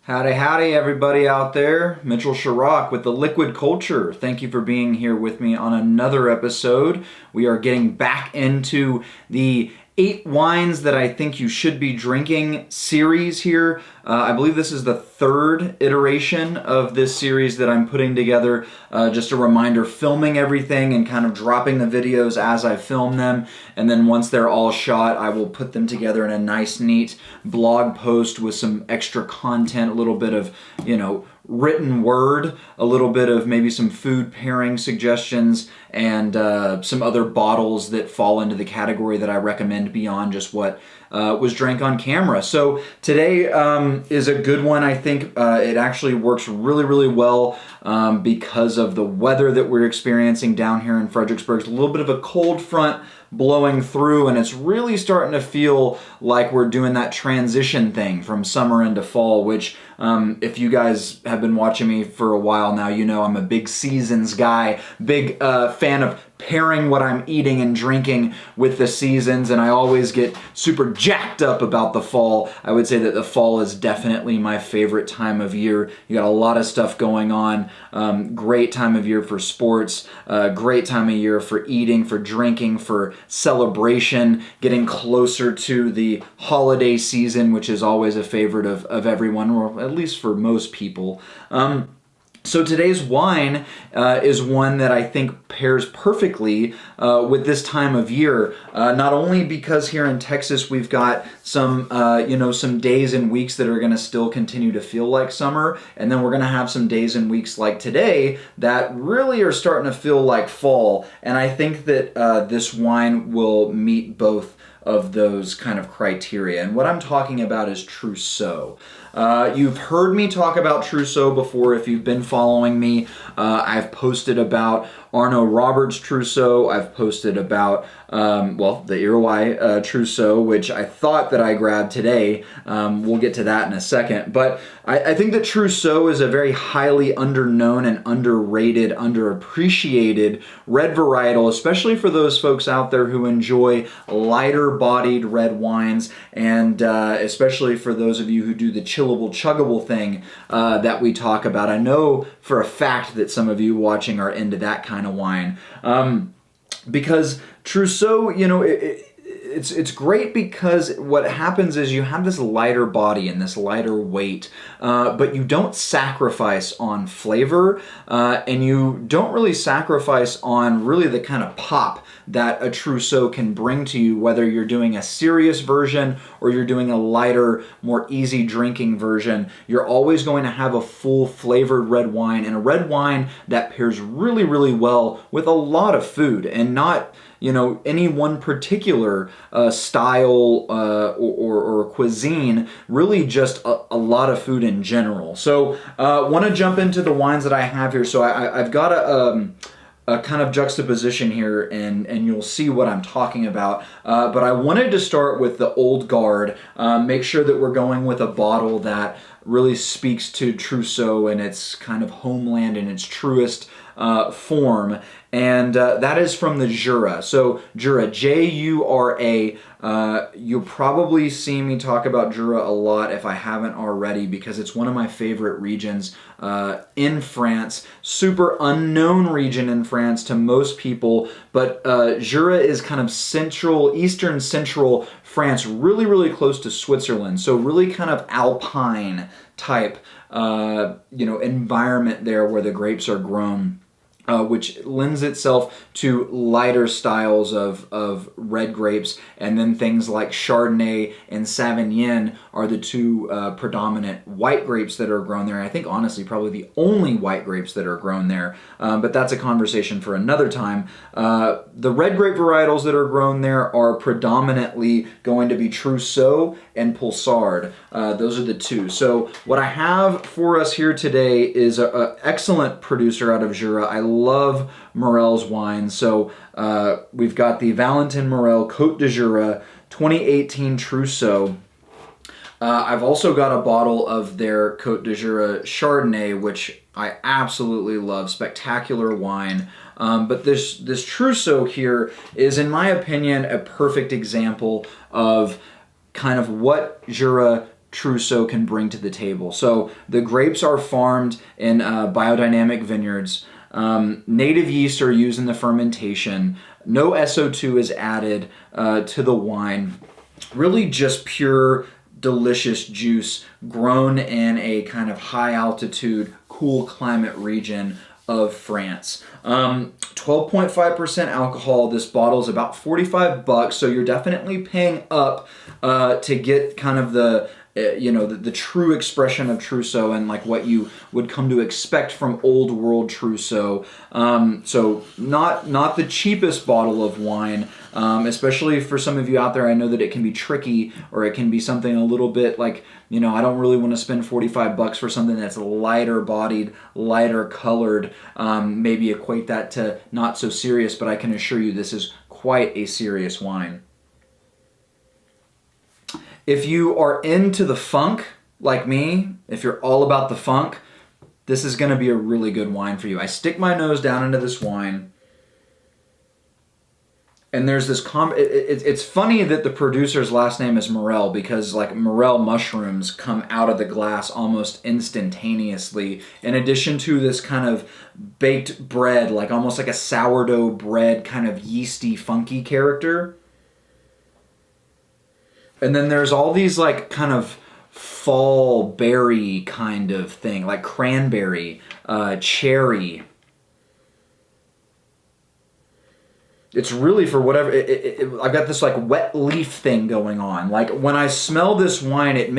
Howdy, howdy, everybody out there. Mitchell Chirac with the Liquid Culture. Thank you for being here with me on another episode. We are getting back into the 8 wines that I think you should be drinking series here. I believe this is the 3rd iteration of this series that I'm putting together. Just a reminder, filming everything and kind of dropping the videos as I film them. And then once they're all shot, I will put them together in a nice, neat blog post with some extra content, a little bit of, written word, a little bit of maybe some food pairing suggestions, and some other bottles that fall into the category that I recommend beyond just what was drank on camera. So today is a good one. I think it actually works really, really well because of the weather that we're experiencing down here in Fredericksburg. It's a little bit of a cold front blowing through, and it's really starting to feel like we're doing that transition thing from summer into fall, which if you guys have been watching me for a while now, you know I'm a big seasons guy, big fan of pairing what I'm eating and drinking with the seasons, and I always get super jacked up about the fall. I would say that the fall is definitely my favorite time of year. You got a lot of stuff going on. Great time of year for sports, great time of year for eating, for drinking, for celebration, getting closer to the holiday season, which is always a favorite of everyone, or at least for most people. So today's wine is one that I think pairs perfectly with this time of year. Not only because here in Texas we've got some, some days and weeks that are going to still continue to feel like summer, and then we're going to have some days and weeks like today that really are starting to feel like fall. And I think that this wine will meet both of those kind of criteria. And what I'm talking about is Trousseau. You've heard me talk about Trousseau before if you've been following me. I've posted about Arnaud Roberts Trousseau. I've posted about, the Iroquois Trousseau, which I thought that I grabbed today. We'll get to that in a second. But I think that Trousseau is a very highly underknown and underrated, underappreciated red varietal, especially for those folks out there who enjoy lighter-bodied red wines, and especially for those of you who do the chillable, chuggable thing that we talk about. I know for a fact that some of you watching are into that kind of wine. Because Trousseau, it's great because what happens is you have this lighter body and this lighter weight, but you don't sacrifice on flavor, and you don't really sacrifice on really the kind of pop that a Trousseau can bring to you, whether you're doing a serious version or you're doing a lighter, more easy drinking version. You're always going to have a full flavored red wine, and a red wine that pairs really, really well with a lot of food, and not any one particular style or cuisine, really just a lot of food in general. So want to jump into the wines that I have here. So I've got a kind of juxtaposition here, and you'll see what I'm talking about. But I wanted to start with the old guard, make sure that we're going with a bottle that really speaks to Trousseau and its kind of homeland in its truest form, and that is from the Jura. So Jura, Jura. You'll probably see me talk about Jura a lot if I haven't already, because it's one of my favorite regions in France. Super unknown region in France to most people, but Jura is kind of eastern central France, really, really close to Switzerland. So really kind of alpine type, environment there where the grapes are grown. Which lends itself to lighter styles of red grapes, and then things like Chardonnay and Sauvignon are the two predominant white grapes that are grown there. I think honestly probably the only white grapes that are grown there, but that's a conversation for another time. The red grape varietals that are grown there are predominantly going to be Trousseau and Pulsard. Those are the two. So what I have for us here today is an excellent producer out of Jura. I love Morel's wine. So we've got the Valentin Morel Côte de Jura 2018 Trousseau. I've also got a bottle of their Côte de Jura Chardonnay, which I absolutely love. Spectacular wine. But this Trousseau here is, in my opinion, a perfect example of kind of what Jura Trousseau can bring to the table. So the grapes are farmed in biodynamic vineyards. Native yeasts are used in the fermentation. No SO2 is added to the wine. Really just pure, delicious juice grown in a kind of high altitude, cool climate region of France. 12.5% alcohol. This bottle is about $45, so you're definitely paying up to get kind of the the true expression of Trousseau and like what you would come to expect from old world Trousseau. So not the cheapest bottle of wine, especially for some of you out there. I know that it can be tricky, or it can be something a little bit like, I don't really want to spend $45 for something that's lighter bodied, lighter colored. Maybe equate that to not so serious, but I can assure you this is quite a serious wine. If you are into the funk, like me, if you're all about the funk, this is going to be a really good wine for you. I stick my nose down into this wine, and there's this it's funny that the producer's last name is Morel, because like morel mushrooms come out of the glass almost instantaneously, in addition to this kind of baked bread, like almost like a sourdough bread, kind of yeasty, funky character. And then there's all these like kind of fall berry kind of thing, like cranberry, cherry. It's really for whatever, I've got this like wet leaf thing going on. Like when I smell this wine, it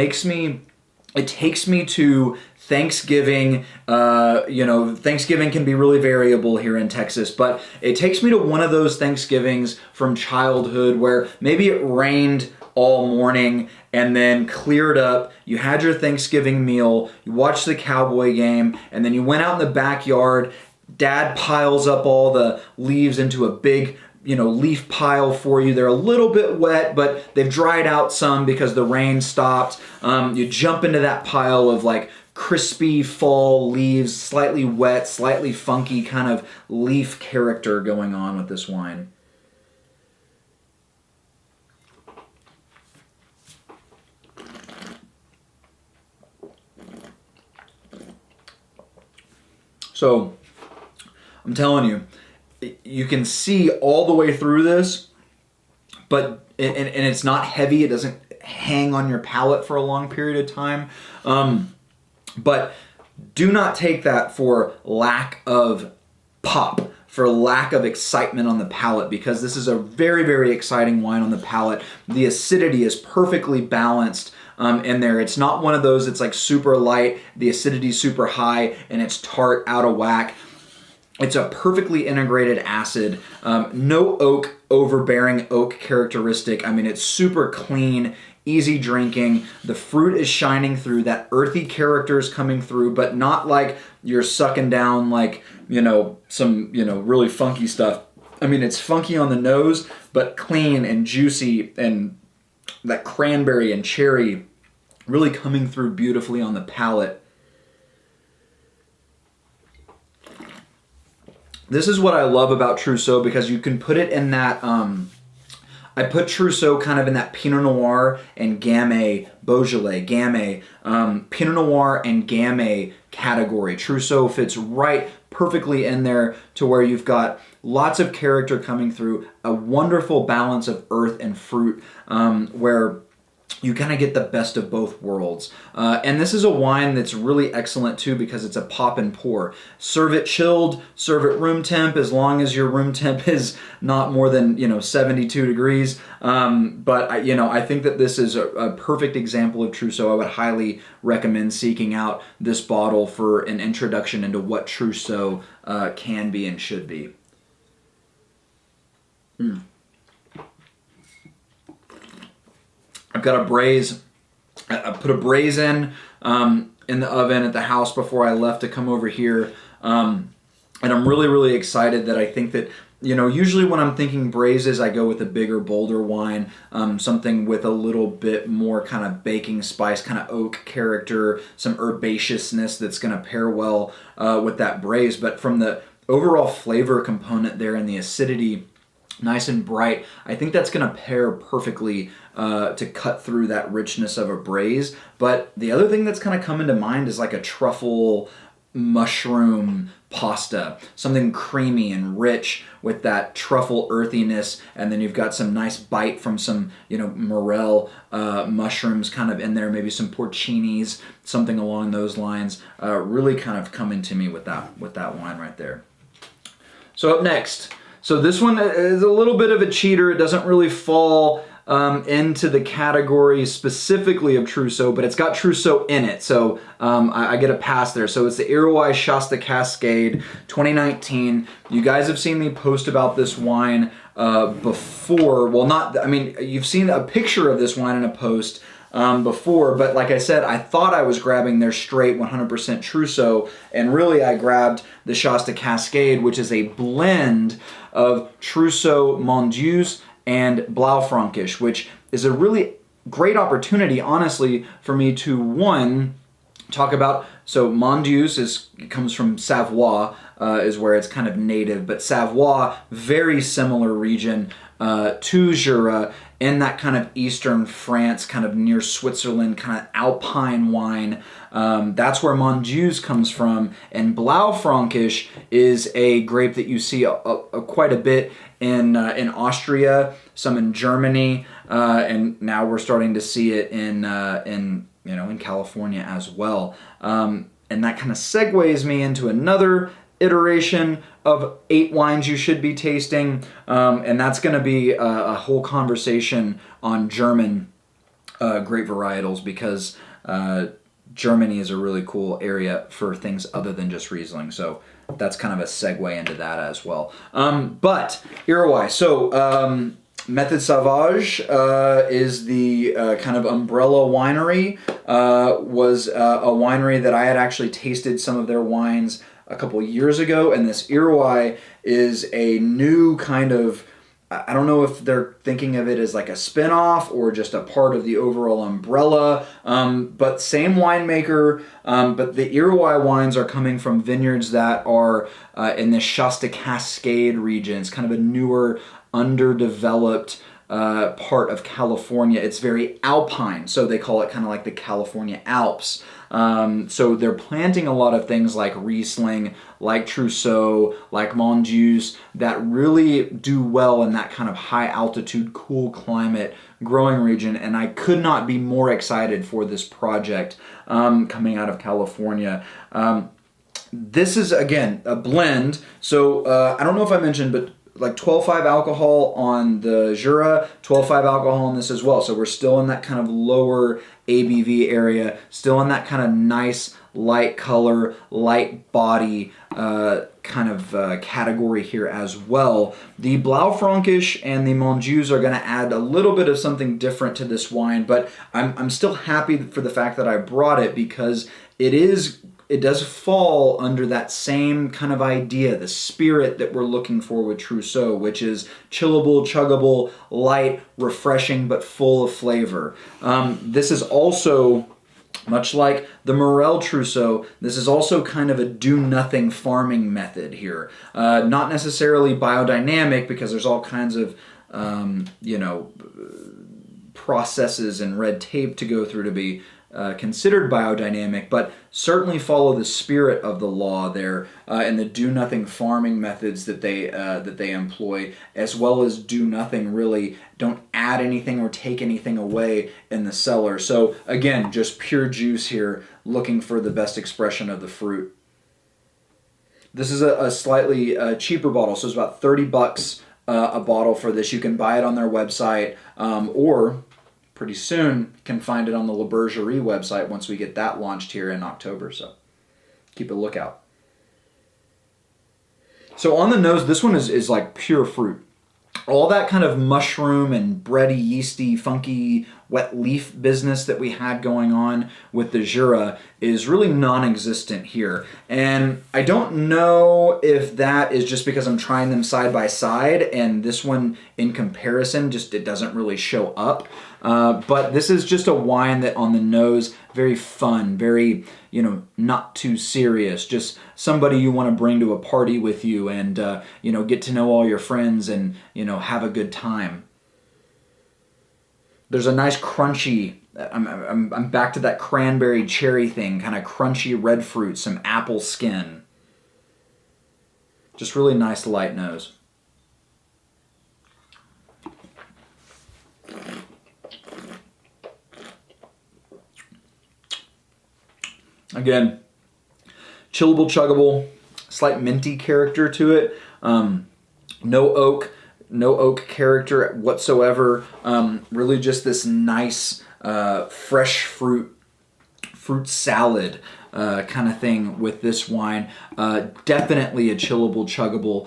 takes me to Thanksgiving. Thanksgiving can be really variable here in Texas, but it takes me to one of those Thanksgivings from childhood where maybe it rained all morning and then cleared up. You had your Thanksgiving meal, you watched the Cowboy game, and then you went out in the backyard. Dad piles up all the leaves into a big, leaf pile for you. They're a little bit wet, but they've dried out some because the rain stopped. You jump into that pile of like crispy fall leaves, slightly wet, slightly funky kind of leaf character going on with this wine. So, I'm telling you, you can see all the way through this, but and it's not heavy. It doesn't hang on your palate for a long period of time. But do not take that for lack of pop, for lack of excitement on the palate, because this is a very, very exciting wine on the palate. The acidity is perfectly balanced in there. It's not one of those that's like super light, the acidity is super high, and it's tart, out of whack. It's a perfectly integrated acid. No oak, overbearing oak characteristic. I mean, it's super clean, easy drinking. The fruit is shining through. That earthy character is coming through, but not like you're sucking down like, some, really funky stuff. I mean, it's funky on the nose, but clean and juicy, and that cranberry and cherry really coming through beautifully on the palate. This is what I love about Trousseau, because you can put it in that, I put Trousseau kind of in that Pinot Noir and Gamay, Beaujolais, Gamay, Pinot Noir and Gamay category. Trousseau fits right perfectly in there to where you've got lots of character coming through, a wonderful balance of earth and fruit, where you kind of get the best of both worlds. And this is a wine that's really excellent too, because it's a pop and pour. Serve it chilled, serve it room temp, as long as your room temp is not more than 72 degrees. But I think that this is a perfect example of Trousseau. I would highly recommend seeking out this bottle for an introduction into what Trousseau can be and should be. I've got a braise. I put a braise in the oven at the house before I left to come over here, and I'm really, really excited that I think that, usually when I'm thinking braises, I go with a bigger, bolder wine, something with a little bit more kind of baking spice, kind of oak character, some herbaceousness that's going to pair well with that braise. But from the overall flavor component there and the acidity, nice and bright. I think that's going to pair perfectly to cut through that richness of a braise. But the other thing that's kind of come into mind is like a truffle mushroom pasta, something creamy and rich with that truffle earthiness, and then you've got some nice bite from some, morel mushrooms kind of in there, maybe some porcinis, something along those lines. Really kind of coming to me with that wine right there. So up next, so this one is a little bit of a cheater. It doesn't really fall into the category specifically of Trousseau, but it's got Trousseau in it, so I get a pass there. So it's the Iroquois Shasta Cascade 2019. You guys have seen me post about this wine before. Well, you've seen a picture of this wine in a post before, but like I said, I thought I was grabbing their straight 100% Trousseau, and really I grabbed the Shasta Cascade, which is a blend of Trousseau Mondius and Blaufränkisch, which is a really great opportunity, honestly, for me to, one, talk about, so Mondius comes from Savoie, is where it's kind of native, but Savoie, very similar region to Jura, in that kind of eastern France, kind of near Switzerland, kind of alpine wine. That's where Mondius comes from, and Blaufränkisch is a grape that you see quite a bit in Austria, some in Germany, and now we're starting to see it in California as well. And that kind of segues me into another iteration of 8 wines you should be tasting, and that's going to be a whole conversation on German grape varietals, because Germany is a really cool area for things other than just Riesling. So that's kind of a segue into that as well. But Iroquois, so Method Sauvage is the kind of umbrella winery. Was a winery that I had actually tasted some of their wines a couple years ago, and this Iroquois is a new kind of, I don't know if they're thinking of it as like a spin-off or just a part of the overall umbrella, but same winemaker, but the Iroquois wines are coming from vineyards that are in the Shasta Cascade region. It's kind of a newer, underdeveloped part of California. It's very alpine, so they call it kind of like the California Alps. So they're planting a lot of things like Riesling, like Trousseau, like Mondius, that really do well in that kind of high altitude, cool climate growing region. And I could not be more excited for this project coming out of California. This is, again, a blend. So I don't know if I mentioned, but like 12.5 alcohol on the Jura, 12.5 alcohol on this as well. So we're still in that kind of lower ABV area, still in that kind of nice light color, light body kind of category here as well. The Blaufränkisch and the Mondius are going to add a little bit of something different to this wine, but I'm still happy for the fact that I brought it, because it does fall under that same kind of idea, the spirit that we're looking for with Trousseau, which is chillable, chuggable, light, refreshing, but full of flavor. This is also, much like the Morel Trousseau, this is also kind of a do-nothing farming method here. Not necessarily biodynamic, because there's all kinds of, processes and red tape to go through to be considered biodynamic, but certainly follow the spirit of the law there, and the do-nothing farming methods that they employ, as well as do-nothing, really don't add anything or take anything away in the cellar. So again, just pure juice here, looking for the best expression of the fruit. This is a slightly cheaper bottle, so it's about $30 a bottle for this. You can buy it on their website, or pretty soon can find it on the La Bergerie website once we get that launched here in October, so keep a lookout. So on the nose, this one is like pure fruit. All that kind of mushroom and bready, yeasty, funky wet leaf business that we had going on with the Jura is really non-existent here. And I don't know if that is just because I'm trying them side by side and this one in comparison, just it doesn't really show up. But this is just a wine that on the nose, very fun, very, not too serious. Just somebody you want to bring to a party with you and, get to know all your friends and, have a good time. There's a nice crunchy, I'm back to that cranberry cherry thing, kind of crunchy red fruit, some apple skin. Just really nice light nose. Again, chillable, chuggable, slight minty character to it. No oak character whatsoever. Really just this nice fresh fruit salad kind of thing with this wine. Definitely a chillable, chuggable.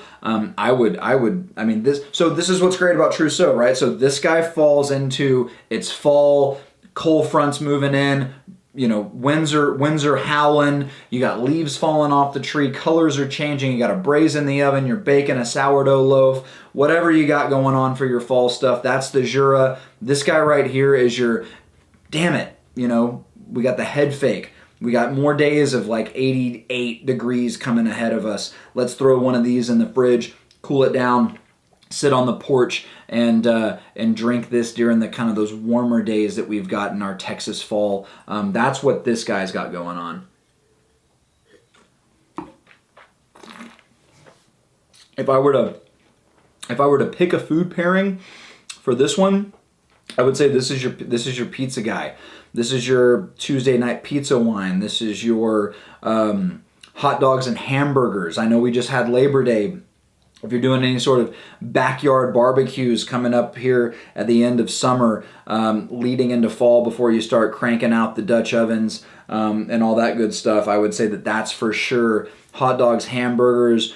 This is what's great about Trousseau, right? So this guy falls into its fall, cold fronts moving in. Winds are howling, you got leaves falling off the tree, colors are changing, you got a braise in the oven, you're baking a sourdough loaf, whatever you got going on for your fall stuff, that's the Jura. This guy right here is your, damn it, we got the head fake. We got more days of like 88 degrees coming ahead of us. Let's throw one of these in the fridge, cool it down, sit on the porch and drink this during the kind of those warmer days that we've got in our Texas fall. That's what this guy's got going on. If I were to pick a food pairing for this one, I would say this is your pizza guy. This is your Tuesday night pizza wine. This is your hot dogs and hamburgers. I know we just had Labor Day. If you're doing any sort of backyard barbecues coming up here at the end of summer, leading into fall before you start cranking out the Dutch ovens and all that good stuff, I would say that that's for sure. Hot dogs, hamburgers,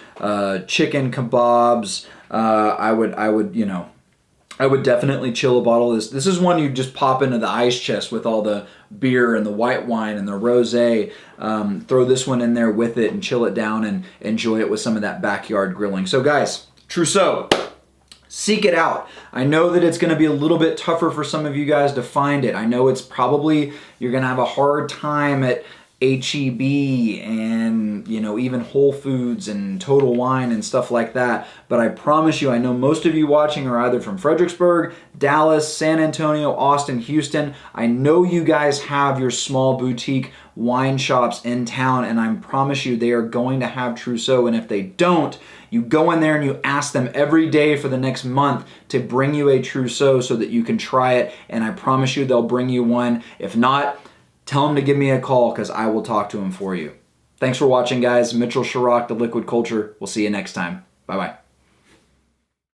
chicken kebabs. I would definitely chill a bottle of this. This is one you just pop into the ice chest with all the beer and the white wine and the rosé. Throw this one in there with it and chill it down and enjoy it with some of that backyard grilling. So guys, Trousseau, seek it out. I know that it's going to be a little bit tougher for some of you guys to find it. I know it's probably, you're going to have a hard time at H-E-B and even Whole Foods and Total Wine and stuff like that, but I promise you, I know most of you watching are either from Fredericksburg, Dallas, San Antonio, Austin, Houston. I know you guys have your small boutique wine shops in town, and I promise you they are going to have Trousseau, and if they don't, you go in there and you ask them every day for the next month to bring you a Trousseau so that you can try it, and I promise you they'll bring you one. If not, tell them to give me a call because I will talk to them for you. Thanks for watching, guys. Mitchell Chirac, The Liquid Culture. We'll see you next time. Bye-bye.